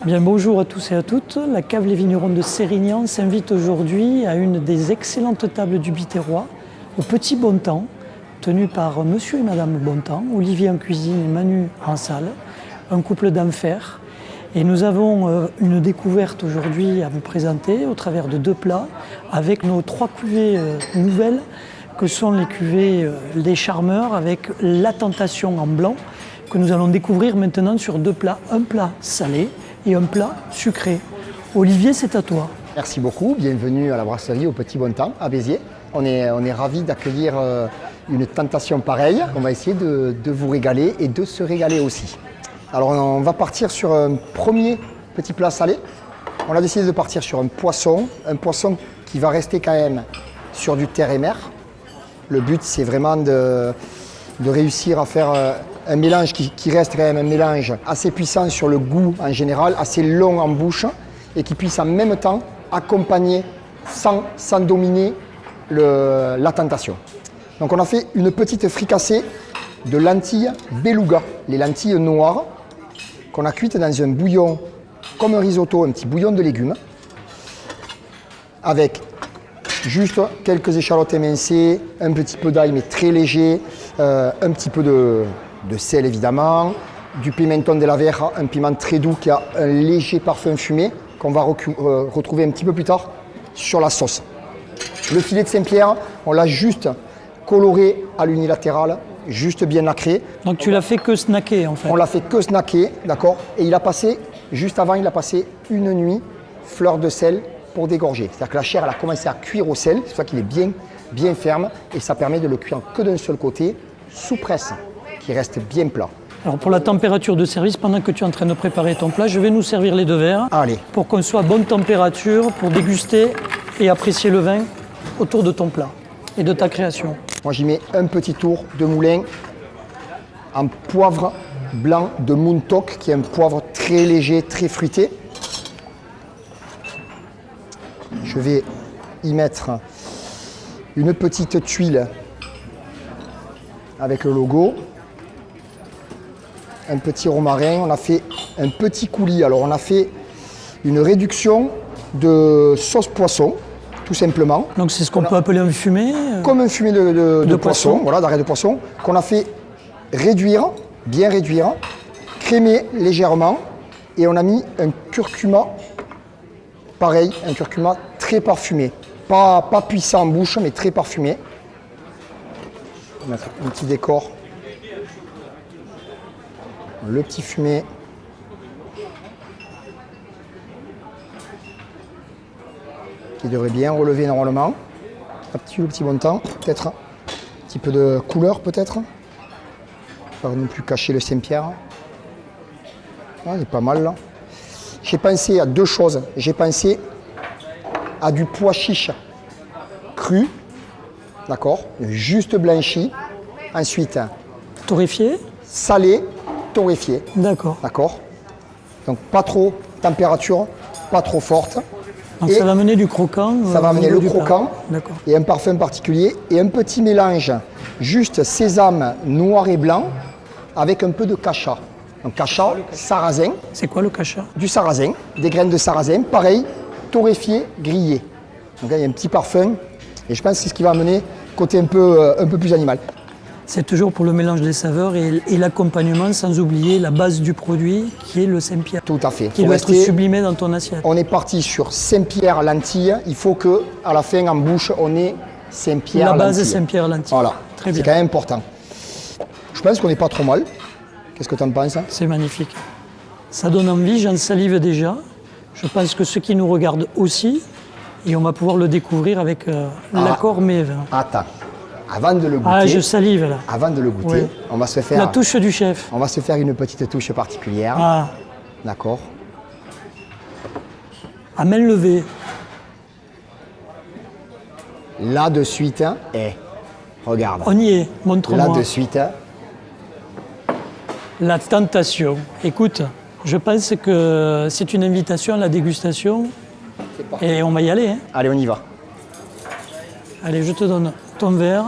Bien, bonjour à tous et à toutes. La cave Les Vignerons de Sérignan s'invite aujourd'hui à une des excellentes tables du Biterrois, au Petit Bontemps, tenue par Monsieur et Madame Bontemps, Olivier en cuisine et Manu en salle, un couple d'enfer. Et nous avons une découverte aujourd'hui à vous présenter au travers de deux plats avec nos trois cuvées nouvelles que sont les cuvées Les Charmeurs avec La Tentation en blanc que nous allons découvrir maintenant sur deux plats, un plat salé et un plat sucré. Olivier, c'est à toi. Merci beaucoup, bienvenue à la brasserie au Petit Bontemps à Béziers. On est ravis d'accueillir une tentation pareille. On va essayer de vous régaler et de se régaler aussi. Alors on va partir sur un premier petit plat salé. On a décidé de partir sur un poisson qui va rester quand même sur du terre et mer. Le but c'est vraiment de réussir à faire un mélange qui reste quand même un mélange assez puissant sur le goût en général, assez long en bouche et qui puisse en même temps accompagner sans dominer la tentation. Donc on a fait une petite fricassée de lentilles beluga, les lentilles noires qu'on a cuites dans un bouillon comme un risotto, un petit bouillon de légumes avec juste quelques échalotes émincées, un petit peu d'ail mais très léger, un petit peu de sel évidemment, du pimenton de la Vera, un piment très doux qui a un léger parfum fumé qu'on va retrouver un petit peu plus tard sur la sauce. Le filet de Saint-Pierre, on l'a juste coloré à l'unilatéral, juste bien nacré. Donc tu l'as fait que snacker en fait. On l'a fait que snacker, d'accord. Et il a passé, juste avant, il a passé une nuit fleur de sel pour dégorger. C'est-à-dire que la chair elle a commencé à cuire au sel, c'est pour ça qu'il est bien ferme et ça permet de le cuire que d'un seul côté, sous presse, qui reste bien plat. Alors pour la température de service, pendant que tu es en train de préparer ton plat, je vais nous servir les deux verres. Allez. Pour qu'on soit à bonne température, pour déguster et apprécier le vin autour de ton plat et de ta création. Moi j'y mets un petit tour de moulin en poivre blanc de Moontok, qui est un poivre très léger, très fruité. Je vais y mettre une petite tuile avec le logo, un petit romarin, on a fait un petit coulis. Alors on a fait une réduction de sauce poisson, tout simplement. Donc c'est ce qu'on peut appeler un fumé comme un fumé de poisson, voilà, d'arrêt de poisson, qu'on a fait réduire, bien réduire, crémer légèrement, et on a mis un curcuma, pareil, un curcuma très parfumé. Pas puissant en bouche, mais très parfumé. On va mettre un petit décor. Le petit fumet. Qui devrait bien relever normalement. Le petit Bontemps. Peut-être un petit peu de couleur, peut-être. Pas non plus cacher le Saint-Pierre. Ah, il est pas mal là. J'ai pensé à deux choses. J'ai pensé à du pois chiche cru, d'accord, juste blanchi. Ensuite, torréfié, salé, torréfié. D'accord. D'accord. Donc pas trop température, pas trop forte. Donc ça va amener du croquant. Ça va amener le croquant et un parfum particulier et un petit mélange juste sésame noir et blanc avec un peu de cacha. Donc cacha, sarrasin. C'est quoi le cacha? Du sarrasin, des graines de sarrasin, pareil, torréfié, grillé. Donc là, il y a un petit parfum et je pense que c'est ce qui va amener côté un peu plus animal. C'est toujours pour le mélange des saveurs et l'accompagnement, sans oublier la base du produit qui est le Saint-Pierre. Tout à fait. Qui doit être sublimé dans ton assiette. On est parti sur Saint-Pierre lentilles. Il faut que à la fin en bouche on ait Saint-Pierre lentilles. La base Saint-Pierre lentilles. Voilà. Très bien. C'est quand même important. Je pense qu'on n'est pas trop mal. Qu'est-ce que tu en penses? C'est magnifique. Ça donne envie, j'en salive déjà. Je pense que ceux qui nous regardent aussi, et on va pouvoir le découvrir avec l'accord mets vins. Attends. Avant de le goûter, ah, je salive là. Avant de le goûter, oui. On va se faire... La touche du chef. On va se faire une petite touche particulière. Ah. D'accord. À main levée. Là de suite, regarde. On y est, montre-moi. Là de suite. La tentation. Écoute, je pense que c'est une invitation à la dégustation. Et on va y aller. Hein. Allez, on y va. Allez, je te donne ton verre.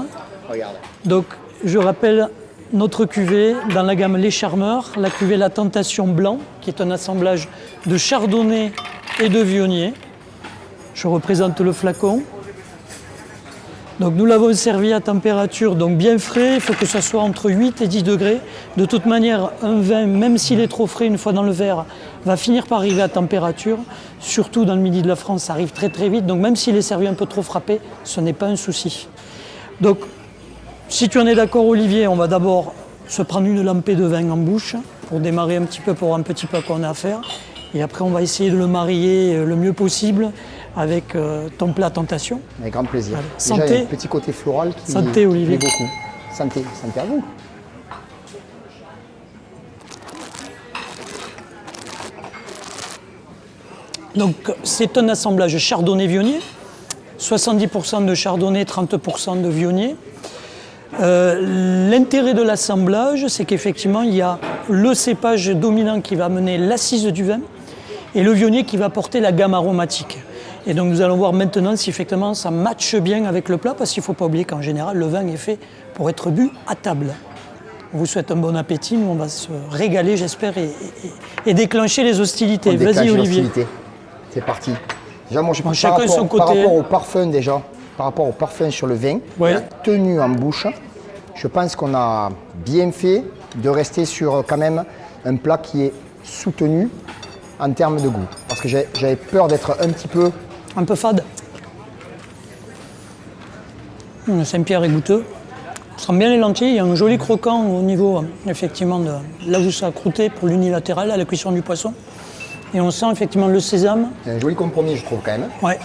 Regarde. Donc, je rappelle notre cuvée dans la gamme Les Charmeurs, la cuvée La Tentation Blanc, qui est un assemblage de chardonnay et de viognier. Je représente le flacon. Donc nous l'avons servi à température donc bien frais, il faut que ça soit entre 8 et 10 degrés. De toute manière, un vin, même s'il est trop frais une fois dans le verre, va finir par arriver à température. Surtout dans le midi de la France, ça arrive très très vite. Donc même s'il est servi un peu trop frappé, ce n'est pas un souci. Donc si tu en es d'accord Olivier, on va d'abord se prendre une lampée de vin en bouche pour démarrer un petit peu, pour voir un petit peu à quoi on a à faire. Et après on va essayer de le marier le mieux possible avec ton plat Tentation. Avec grand plaisir. Allez, Déjà, santé. il y a un petit côté floral qui Santé, Olivier. plaît beaucoup. Santé, santé à vous. Donc c'est un assemblage chardonnay-viognier, 70% de chardonnay, 30% de viognier. L'intérêt de l'assemblage, c'est qu'effectivement il y a le cépage dominant qui va amener l'assise du vin et le viognier qui va porter la gamme aromatique. Et donc nous allons voir maintenant si effectivement ça matche bien avec le plat, parce qu'il ne faut pas oublier qu'en général le vin est fait pour être bu à table. On vous souhaite un bon appétit, nous on va se régaler j'espère et déclencher les hostilités. On déclenche Vas-y Olivier. l'hostilité. C'est parti. Déjà, moi, Bon, chacun son côté. par rapport au parfum déjà, par rapport au parfum sur le vin, Ouais. la tenue en bouche, je pense qu'on a bien fait de rester sur quand même un plat qui est soutenu en termes de goût. Parce que j'avais peur d'être un petit peu... Un peu fade. Saint-Pierre est goûteux. On sent bien les lentilles, il y a un joli croquant au niveau, effectivement, de là où ça a croûté pour l'unilatéral à la cuisson du poisson. Et on sent effectivement le sésame. C'est un joli compromis, je trouve, quand même. Ouais.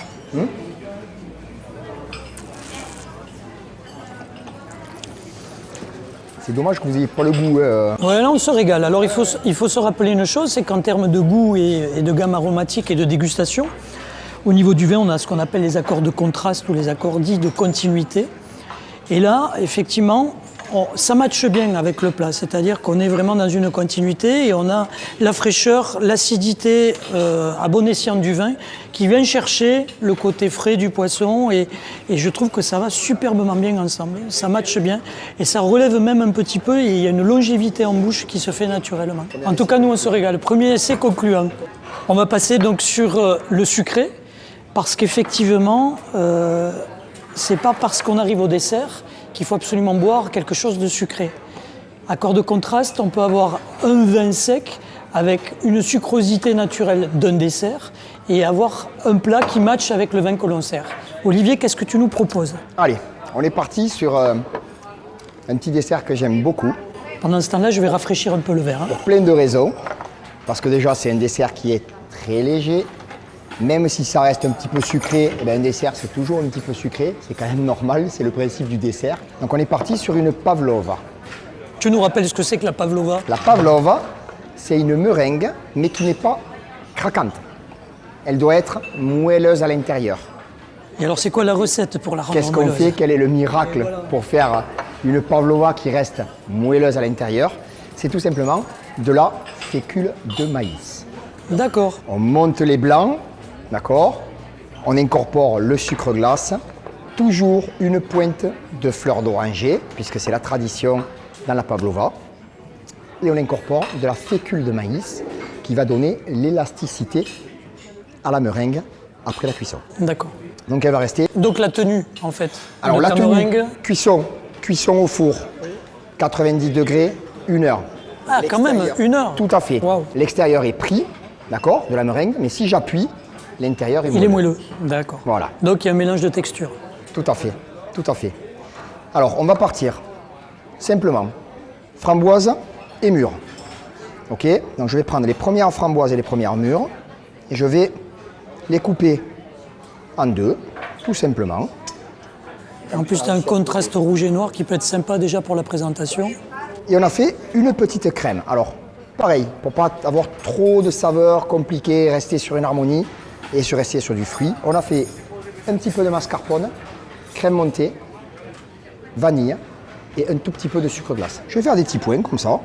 C'est dommage que vous n'ayez pas le goût. Ouais, là on se régale. Alors il faut se rappeler une chose, c'est qu'en termes de goût et de gamme aromatique et de dégustation, au niveau du vin, on a ce qu'on appelle les accords de contraste ou les accords dits de continuité. Et là, effectivement, ça matche bien avec le plat, c'est-à-dire qu'on est vraiment dans une continuité et on a la fraîcheur, l'acidité à bon escient du vin qui vient chercher le côté frais du poisson et je trouve que ça va superbement bien ensemble, ça matche bien et ça relève même un petit peu et il y a une longévité en bouche qui se fait naturellement. En tout cas, nous on se régale. Premier essai concluant. On va passer donc sur le sucré parce qu'effectivement, c'est pas parce qu'on arrive au dessert qu'il faut absolument boire quelque chose de sucré. Accord de contraste, on peut avoir un vin sec avec une sucrosité naturelle d'un dessert et avoir un plat qui matche avec le vin que l'on sert. Olivier, qu'est-ce que tu nous proposes? Allez, on est parti sur un petit dessert que j'aime beaucoup, Pendant ce temps-là, je vais rafraîchir un peu le verre. pour plein de raisons. Parce que déjà, c'est un dessert qui est très léger. Même si ça reste un petit peu sucré, eh bien, un dessert c'est toujours un petit peu sucré, c'est quand même normal, c'est le principe du dessert. Donc on est parti sur une pavlova. Tu nous rappelles ce que c'est que la pavlova? La pavlova, c'est une meringue, mais qui n'est pas craquante. Elle doit être moelleuse à l'intérieur. Et alors c'est quoi la recette pour la rendre Qu'est-ce qu'on moelleuse? fait? Quel est le miracle pour faire une pavlova qui reste moelleuse à l'intérieur? C'est tout simplement de la fécule de maïs. D'accord. On monte les blancs. D'accord? On incorpore le sucre glace, toujours une pointe de fleur d'oranger, puisque c'est la tradition dans la pavlova. Et on incorpore de la fécule de maïs qui va donner l'élasticité à la meringue après la cuisson. D'accord. Donc elle va rester. Donc la tenue, en fait. Alors de la ta tenue, meringue. cuisson au four, 90 degrés, 1 heure. Ah, quand même, L'extérieur, 1 heure. Tout à fait. Waouh. L'extérieur est pris, d'accord, de la meringue, mais si j'appuie, l'intérieur est Il est moelleux. moelleux. D'accord. Voilà. Donc il y a un mélange de textures. Tout à fait, tout à fait. Alors, on va partir simplement framboise et mûre. Ok? Donc, je vais prendre les premières framboises et les premières mûres et je vais les couper en deux, tout simplement. En plus, tu as un contraste rouge et noir qui peut être sympa déjà pour la présentation. Et on a fait une petite crème. Alors, pareil, pour pas avoir trop de saveurs compliquées, rester sur une harmonie et se rester sur du fruit, on a fait un petit peu de mascarpone, crème montée, vanille et un tout petit peu de sucre glace. Je vais faire des petits points comme ça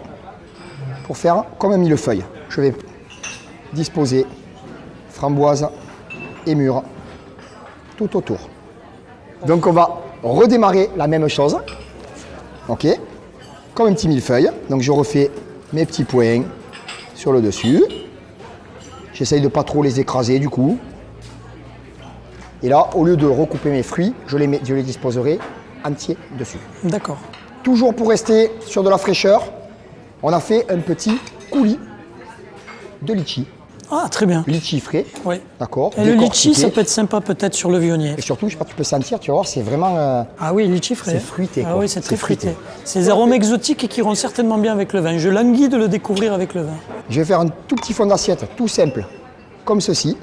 pour faire comme un millefeuille. Je vais disposer framboise et mûre tout autour. Donc on va redémarrer la même chose. Ok. comme un petit millefeuille. Donc je refais mes petits points sur le dessus. J'essaye de pas trop les écraser du coup. Et là, au lieu de recouper mes fruits, je les disposerai entiers dessus. D'accord. Toujours pour rester sur de la fraîcheur, on a fait un petit coulis de litchi. Ah, très bien. Litchi frais, Oui. d'accord. Et le litchi, décortiqué. ça peut être sympa peut-être sur le vionnier. Et surtout, je sais pas, tu peux sentir, tu vas voir, c'est vraiment... Ah oui, litchi frais. C'est fruité, Ah quoi. oui, c'est très C'est fruité. fruité. C'est des arômes exotiques et qui iront certainement bien avec le vin. Je languis de le découvrir avec le vin. Je vais faire un tout petit fond d'assiette, tout simple, comme ceci.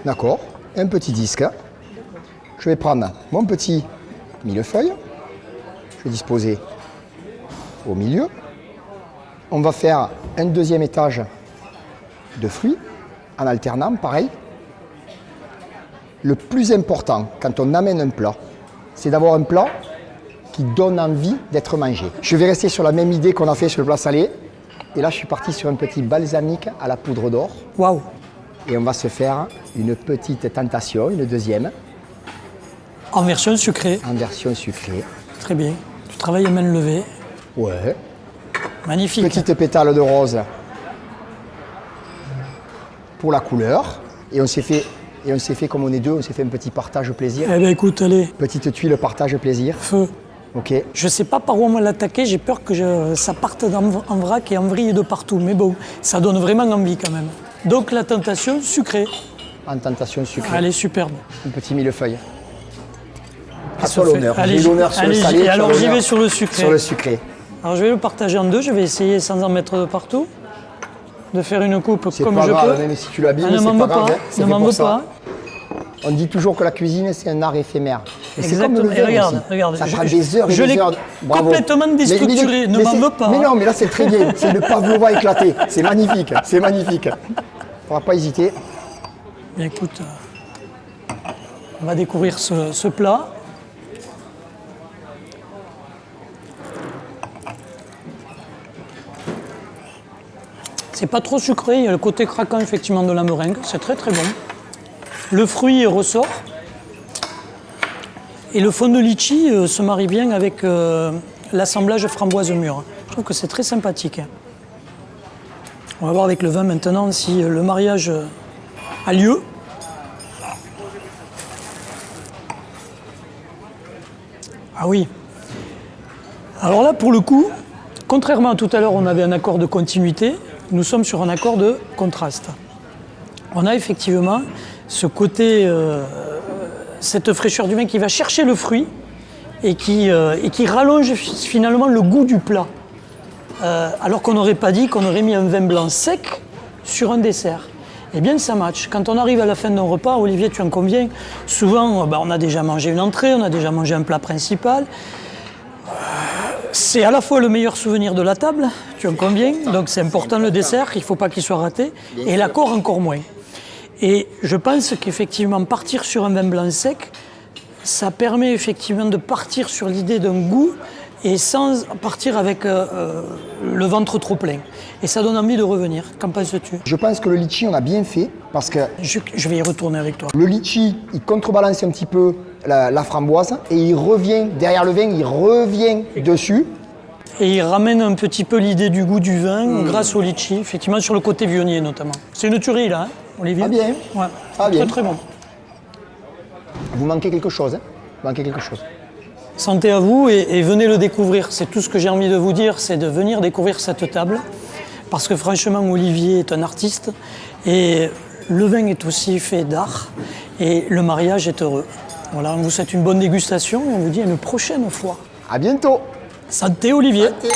D'accord. Un petit disque. Je vais prendre mon petit millefeuille. Je vais disposer au milieu. On va faire un deuxième étage de fruits en alternant, pareil. Le plus important quand on amène un plat, c'est d'avoir un plat qui donne envie d'être mangé. Je vais rester sur la même idée qu'on a fait sur le plat salé. Et là, je suis parti sur un petit balsamique à la poudre d'or. Waouh. Et on va se faire une petite tentation, une deuxième, En version sucrée. en version sucrée. Très bien. Tu travailles à main levée. Ouais. Magnifique. Petite pétale de rose pour la couleur. Et on s'est fait comme on est deux, on s'est fait un petit partage plaisir. Eh bien écoute, allez, Petite tuile partage plaisir. feu. Ok. Je sais pas par où on va l'attaquer, j'ai peur que ça parte en vrac et en vrille de partout. Mais bon, ça donne vraiment envie quand même. Donc la tentation sucrée. En tentation sucrée. Elle est superbe. Un petit millefeuille. À Se toi fait. l'honneur. Allez, J'ai l'honneur sur le allez, salé. et tu as alors j'y l'honneur vais sur le sucré. Sur le sucré. Alors je vais le partager en deux, je vais essayer sans en mettre de partout. De faire une coupe C'est comme pas je grave, peux. même si tu l'abîmes, Ah, ne c'est m'en pas veux grave. pas, hein, c'est ne fait m'en pour veux ça. pas. On dit toujours que la cuisine, c'est un art éphémère. Et c'est comme Exactement. le vin Et regarde, aussi. regarde, Ça je- prend des heures et je des l'ai heures. Bravo. complètement déstructuré, ne m'en c'est- veux pas, Mais hein. non, mais là, c'est très bien. C'est le pavlova éclaté. C'est magnifique. C'est magnifique. On va pas hésiter. Bien écoute, on va découvrir ce plat. C'est pas trop sucré, il y a le côté craquant effectivement de la meringue, c'est très très bon. Le fruit ressort. Et le fond de litchi se marie bien avec l'assemblage framboise mûre. Je trouve que c'est très sympathique. On va voir avec le vin maintenant si le mariage a lieu. Ah oui. Alors là, pour le coup, contrairement à tout à l'heure, on avait un accord de continuité, nous sommes sur un accord de contraste. On a effectivement ce côté, cette fraîcheur du vin qui va chercher le fruit et qui rallonge finalement le goût du plat. Alors qu'on n'aurait pas dit qu'on aurait mis un vin blanc sec sur un dessert. Eh bien, ça match. Quand on arrive à la fin d'un repas, Olivier, tu en conviens, souvent, on a déjà mangé une entrée, on a déjà mangé un plat principal. C'est à la fois le meilleur souvenir de la table, tu en conviens, donc c'est important le dessert, il ne faut pas qu'il soit raté, et l'accord encore moins. Et je pense qu'effectivement, partir sur un vin blanc sec, ça permet effectivement de partir sur l'idée d'un goût et sans partir avec le ventre trop plein. Et ça donne envie de revenir. Qu'en penses-tu ? Je pense que le litchi, on a bien fait parce que Je vais y retourner avec toi. le litchi, il contrebalance un petit peu la framboise et il revient derrière le vin, il revient dessus. Et il ramène un petit peu l'idée du goût du vin grâce au litchi, effectivement sur le côté vionnier notamment. C'est une tuerie là, hein, Olivier ? Ah bien. Ouais. Ah bien. Très très bon. Vous manquez quelque chose, hein ? Vous manquez quelque chose. Santé à vous et venez le découvrir. C'est tout ce que j'ai envie de vous dire, c'est de venir découvrir cette table. Parce que franchement, Olivier est un artiste et le vin est aussi fait d'art et le mariage est heureux. Voilà, on vous souhaite une bonne dégustation et on vous dit à une prochaine fois. À bientôt. Santé Olivier. Santé.